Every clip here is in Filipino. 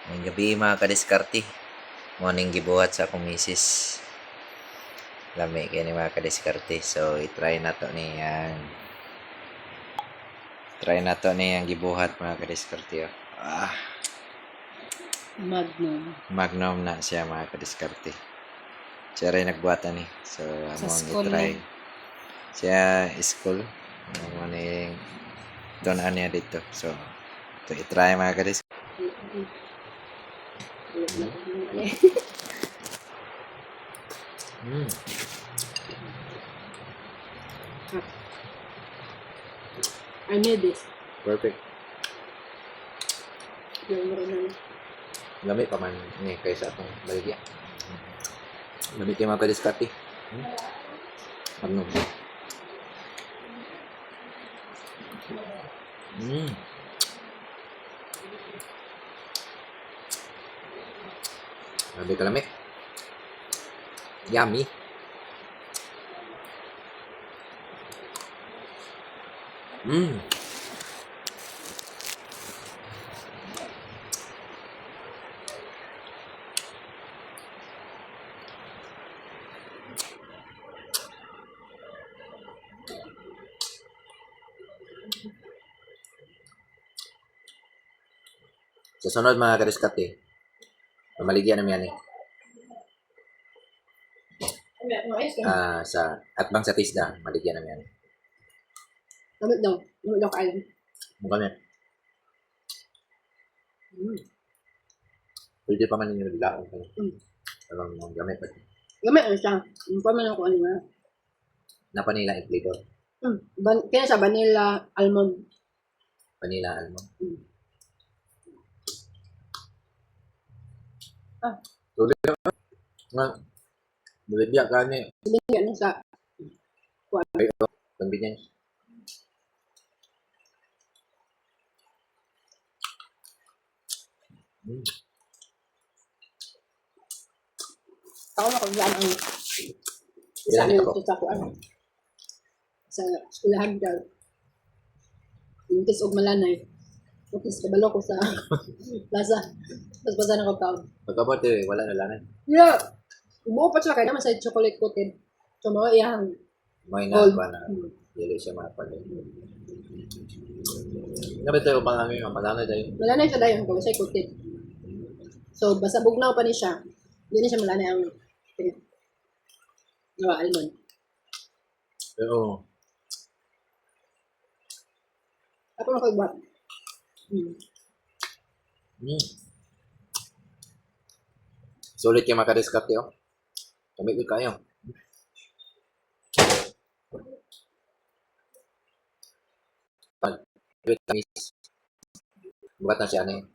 Ngayong gabi mga kadiskarte. Morning gibuhat sa akong misis. Lami kayo ni mga kadiskarte. So, itry na to niyang. Try na to niyang gibuhat mga kadiskarte. Oh. Magnum na siya mga kadiskarte. Siya rin nagbuhatan ni. So, among itry. Siya school. Among ni doon niya dito. So, ito itry mga kadiskarte. I need this. Perfect. Lami pa man ni kaysa akong baligya. Lami kayo mga kadiskarte. Magnum. Lami ka lami. Yummy. Sa sunod mga kadiskarte, maligyan namin yan sa atbang sa tisda, maligyan namin yan. Gamit daw kayo. Mukha na. Pwede pa man yung naglaong kayo. Alam gamit pa. Gamit ano siya. Yung pa man ako ano na. Napanila yung flavor. Kaya sa vanilla almond. Vanilla almond. Tuloy nga. Baligya ka ni. Baligya na sa convenience. ako na kung saan ang Ilan ito po? sa kuan. Sa eskwelahan daw. Yung tis og malanay. Tapos kabalo ko sa plaza. Tapos basa na ko taon. Pagkabot wala na lanay. Yeah. Buo pa siya kaya naman sa chocolate coated. So mga iyang May na ba na dili siya mapalay. Nabi tayo pa lang yung malanay tayo. malanay siya dayon kung siya coated. So basta bugnaw pa ni siya. Hindi na siya malanay ang almond. Pero Ako na ko iba. sulit kayo makadiskarte oh. Tumigil kayo. Bukat na siya ano yun.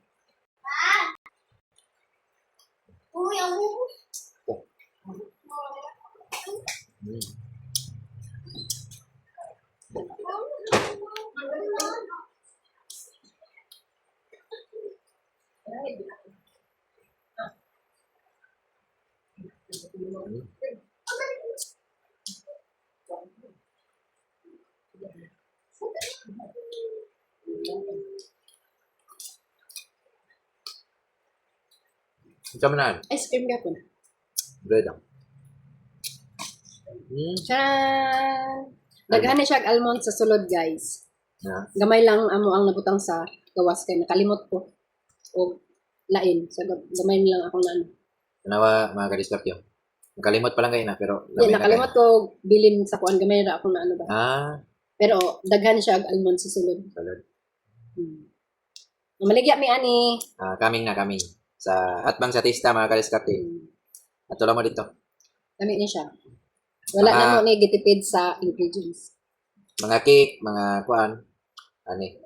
Ito mo na. Ice cream gapon. Bread lang. Charan! Daghan na siya almond sa sulod, guys. Gamay lang amo ang nabutang sa gawas kay nakalimot ko. O lain. So, gamay lang ako na ano. Kanawa mga kadiskarte yun. Nakalimot pa lang kayo na pero nakalimot ko bilin sa kuan gamay ra ako na ano ba. Pero daghan siya almond sa sulod. Maligya mi ani. Coming sa atbang sa tista mga kadiskarte. Ato lang mo dito. Dami niya siya. Wala na mo ni gitipid sa ingredients. Mga cake, mga kuan, ani,